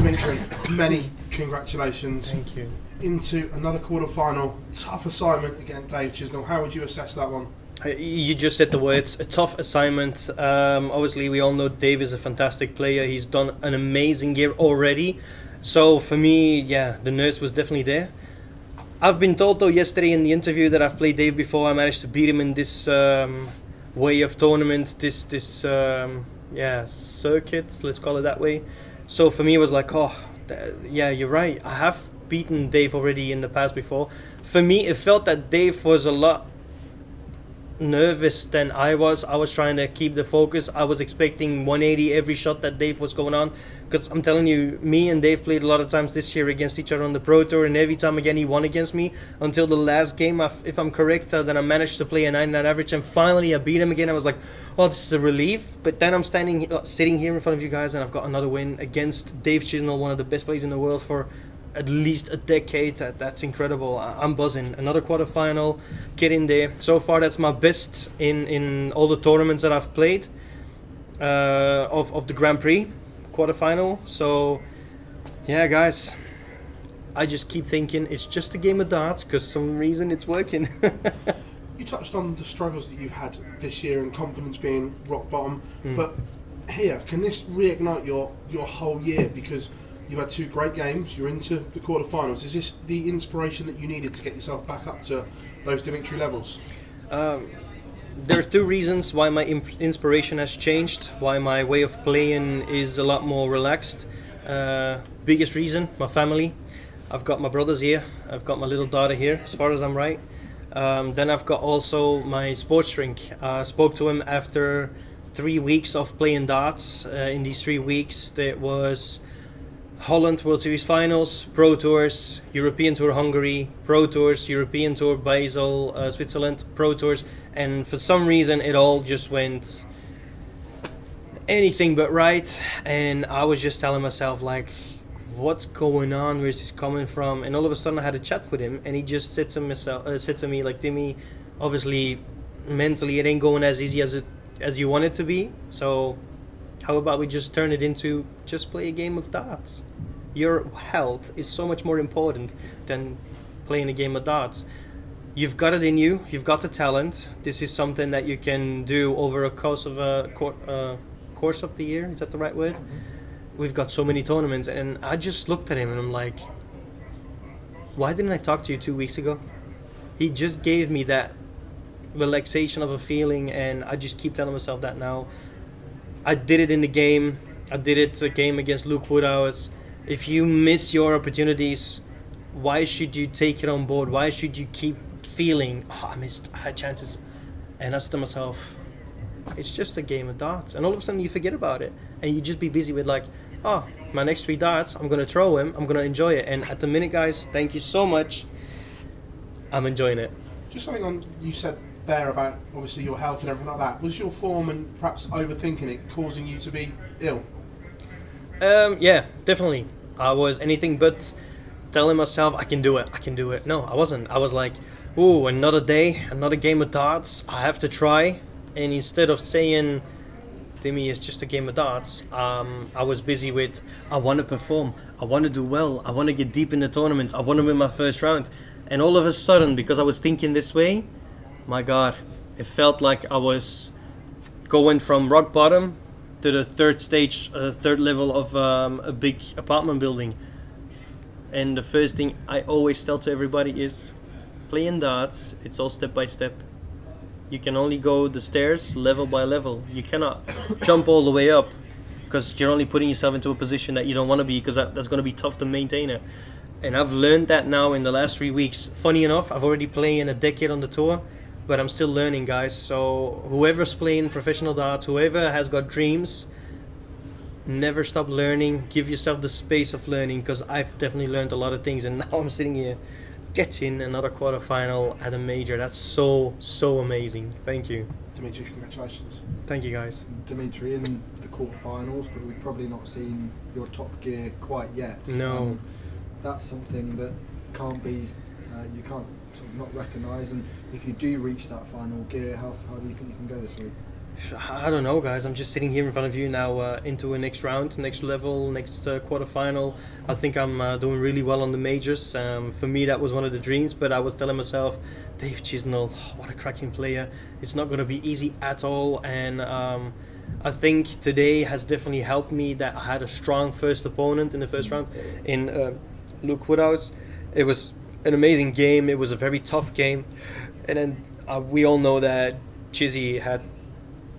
Dimitri, many congratulations. Thank you. Into another quarter-final, tough assignment against Dave Chisnall. How would you assess that one? You just said the words, a tough assignment. Obviously, we all know Dave is a fantastic player. He's done an amazing year already. So for me, yeah, the nerves was definitely there. I've been told though yesterday in the interview that I've played Dave before. I managed to beat him in this way of tournament, this circuit, let's call it that way. So for me it was like, oh, yeah, you're right. I have beaten Dave already in the past before. For me, it felt that Dave was a lot nervous than I was. I was trying to keep the focus. I was expecting 180 every shot that Dave was going on, because I'm telling you, me and Dave played a lot of times this year against each other on the Pro Tour, and every time again he won against me until the last game. If I'm correct, then I managed to play a 99 average, and finally I beat him again. I was like, oh, this is a relief. But then I'm sitting here in front of you guys, and I've got another win against Dave Chisnall, one of the best players in the world for at least a decade. That's incredible. I'm buzzing. Another quarterfinal, get in there. So far, that's my best in all the tournaments that I've played of the Grand Prix quarterfinal. So yeah, guys, I just keep thinking it's just a game of darts, because some reason it's working. You touched on the struggles that you've had this year and confidence being rock bottom, but here, can this reignite your whole year? Because you've had two great games, you're into the quarterfinals. Is this the inspiration that you needed to get yourself back up to those Dimitri levels? There are two reasons why my inspiration has changed, why my way of playing is a lot more relaxed. Biggest reason, my family. I've got my brothers here, I've got my little daughter here, as far as I'm right. Then I've got also my sports drink. I spoke to him after 3 weeks of playing darts. In these 3 weeks there was Holland World Series Finals, Pro Tours, European Tour Hungary, Pro Tours, European Tour Basel, Switzerland, Pro Tours, and for some reason it all just went anything but right. And I was just telling myself, like, what's going on, where's this coming from? And all of a sudden I had a chat with him, and he just said to me like, Timmy, obviously mentally it ain't going as easy as you want it to be, so how about we just turn it into just play a game of darts? Your health is so much more important than playing a game of darts. You've got it in you, you've got the talent. This is something that you can do over a course of course of the year, is that the right word? We've got so many tournaments. And I just looked at him and I'm like, why didn't I talk to you 2 weeks ago? He just gave me that relaxation of a feeling, and I just keep telling myself that now. I did it in the game. I did it a game against Luke Woodhouse. If you miss your opportunities, why should you take it on board? Why should you keep feeling, oh, I had chances? And I said to myself, it's just a game of darts. And all of a sudden you forget about it, and you just be busy with like, oh, my next 3 darts, I'm going to throw him, I'm going to enjoy it. And at the minute, guys, thank you so much. I'm enjoying it. Just something on you said there about obviously your health and everything like that. Was your form and perhaps overthinking it causing you to be ill? Yeah, definitely. I was anything but telling myself I can do it, I can do it. No, I wasn't. I was like, ooh, another day, another game of darts, I have to try. And instead of saying, Timmy, it's just a game of darts, I was busy with, I want to perform, I want to do well, I want to get deep in the tournaments, I want to win my first round. And all of a sudden, because I was thinking this way, my God, it felt like I was going from rock bottom to the third stage, third level of a big apartment building. And the first thing I always tell to everybody is, playing darts, it's all step by step. You can only go the stairs level by level. You cannot jump all the way up, because you're only putting yourself into a position that you don't want to be, because that's going to be tough to maintain it. And I've learned that now in the last 3 weeks. Funny enough, I've already played a decade on the tour, but I'm still learning, guys. So whoever's playing professional darts, whoever has got dreams, never stop learning. Give yourself the space of learning, because I've definitely learned a lot of things, and now I'm sitting here getting another quarterfinal at a major. That's so amazing. Thank you, Dimitri. Congratulations. Thank you, guys. Dimitri, in the quarterfinals, but we've probably not seen your top gear quite yet. No. That's something that can't be, you can't sort of not recognise. And if you do reach that final gear, how do you think you can go this week? I don't know, guys. I'm just sitting here in front of you now, into a next round, next level, next quarterfinal. I think I'm doing really well on the majors. For me, that was one of the dreams, but I was telling myself, Dave Chisnall, what a cracking player. It's not going to be easy at all, and I think today has definitely helped me that I had a strong first opponent in the first round in Luke Woodhouse. It was an amazing game. It was a very tough game, and then we all know that Chizzy had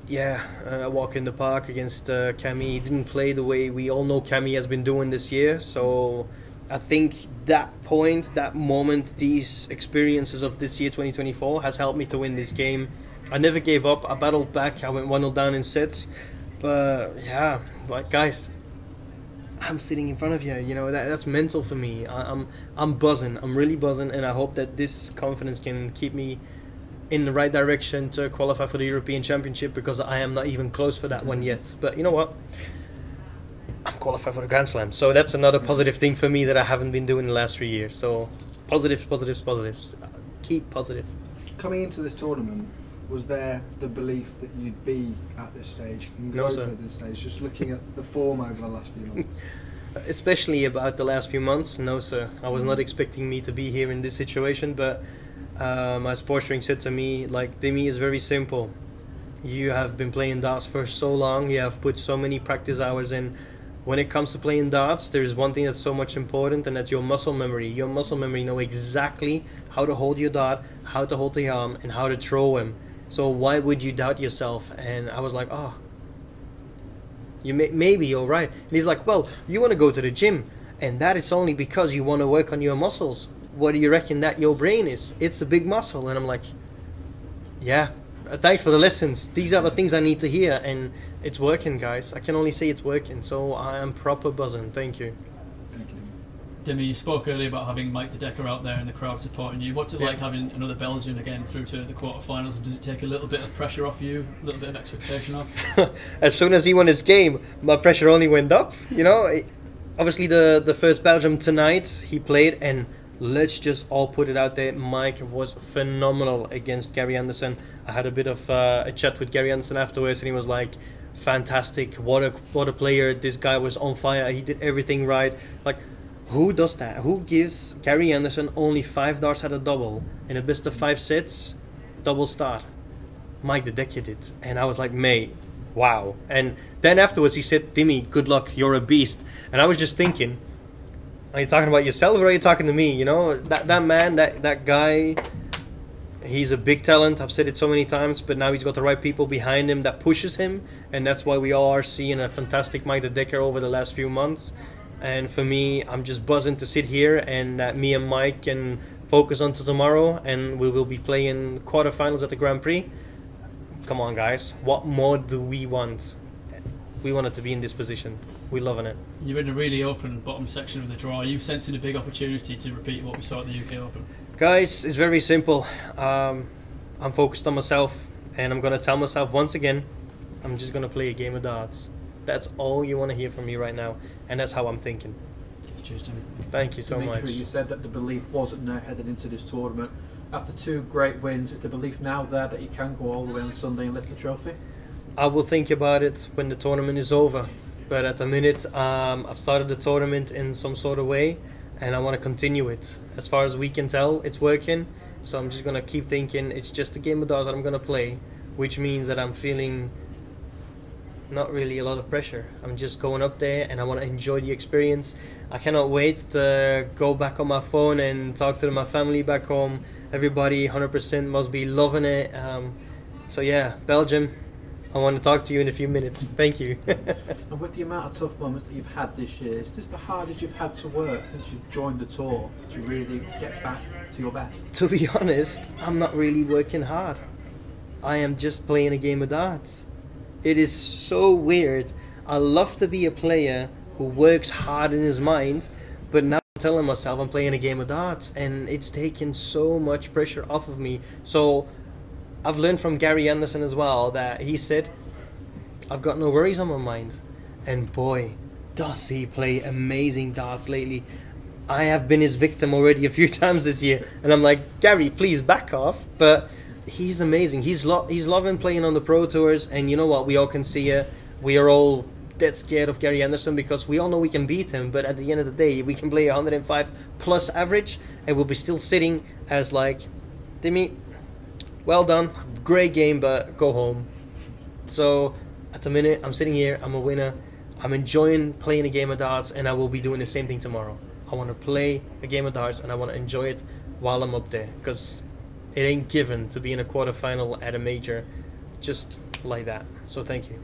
a walk in the park against Cammy. He didn't play the way we all know Cammy has been doing this year. So I think that point, that moment, these experiences of this year 2024 has helped me to win this game. I never gave up. I battled back. I went 1-0 down in sets. But yeah, like guys, I'm sitting in front of you. You know, that's mental for me. I'm buzzing. I'm really buzzing, and I hope that this confidence can keep me in the right direction to qualify for the European Championship, because I am not even close for that one yet. But you know what? I'm qualified for the Grand Slam, so that's another positive thing for me that I haven't been doing the last 3 years. So positives, positives, positives. Keep positive. Coming into this tournament, was there the belief that you'd be at this stage? No, sir. At this stage, just looking at the form over the last few months. Especially about the last few months, no, sir. I was not expecting me to be here in this situation, but my sports drink said to me, like, Dimi, is very simple. You have been playing darts for so long, you have put so many practice hours in. When it comes to playing darts, there's one thing that's so much important, and that's your muscle memory. Your muscle memory know exactly how to hold your dart, how to hold the arm, and how to throw him. So why would you doubt yourself? And I was like, oh, maybe you're right. And he's like, well, you want to go to the gym, and that is only because you want to work on your muscles. What do you reckon that your brain is? It's a big muscle. And I'm like, yeah, thanks for the lessons. These are the things I need to hear, and it's working, guys. I can only say it's working. So I am proper buzzing. Thank you. Thank you. Demi, you spoke earlier about having Mike de Decker out there in the crowd supporting you. What's it like having another Belgian again through to the quarterfinals? Does it take a little bit of pressure off you, a little bit of expectation off? As soon as he won his game, my pressure only went up. You know, obviously the first Belgium tonight he played, and let's just all put it out there, Mike was phenomenal against Gary Anderson. I had a bit of a chat with Gary Anderson afterwards, and he was like, fantastic, what a player. This guy was on fire. He did everything right. Like, who does that? Who gives Gary Anderson only 5 darts at a double in a best of 5 sets, double start? Mike de Decker did. And I was like, mate, wow. And then afterwards he said, Dimi, good luck, you're a beast. And I was just thinking, are you talking about yourself or are you talking to me? You know, that man, that guy, he's a big talent. I've said it so many times, but now he's got the right people behind him that pushes him, and that's why we all are seeing a fantastic Mike de Decker over the last few months. And for me, I'm just buzzing to sit here, and that me and Mike can focus on to tomorrow, and we will be playing quarterfinals at the Grand Prix. Come on, guys. What more do we want? We wanted to be in this position. We're loving it. You're in a really open bottom section of the draw. Are you sensing a big opportunity to repeat what we saw at the UK Open? Guys, it's very simple. I'm focused on myself, and I'm going to tell myself once again, I'm just going to play a game of darts. That's all you want to hear from me right now, and that's how I'm thinking. Cheers, Jimmy. Thank you so Dimitri, much. you said that the belief wasn't there heading into this tournament. After 2 great wins, is the belief now there that you can go all the way on Sunday and lift the trophy? I will think about it when the tournament is over, but at the minute I've started the tournament in some sort of way, and I want to continue it. As far as we can tell, it's working, so I'm just going to keep thinking it's just a game of darts that I'm going to play, which means that I'm feeling not really a lot of pressure. I'm just going up there and I want to enjoy the experience. I cannot wait to go back on my phone and talk to my family back home. Everybody 100% must be loving it. So yeah, Belgium, I want to talk to you in a few minutes. Thank you. And with the amount of tough moments that you've had this year, is this the hardest you've had to work since you've joined the tour to really get back to your best? To be honest, I'm not really working hard. I am just playing a game of darts. It is so weird. I love to be a player who works hard in his mind, but now I'm telling myself I'm playing a game of darts, and it's taking so much pressure off of me. So I've learned from Gary Anderson as well that he said, I've got no worries on my mind. And boy, does he play amazing darts lately. I have been his victim already a few times this year, and I'm like, Gary, please back off. But he's amazing. He's loving playing on the Pro Tours, and you know what? We all can see it. We are all dead scared of Gary Anderson because we all know we can beat him, but at the end of the day, we can play 105 plus average, and we'll be still sitting as like, Dimi, well done, great game, but go home. So at the minute, I'm sitting here, I'm a winner. I'm enjoying playing a game of darts, and I will be doing the same thing tomorrow. I want to play a game of darts, and I want to enjoy it while I'm up there, because it ain't given to be in a quarterfinal at a major just like that. So thank you.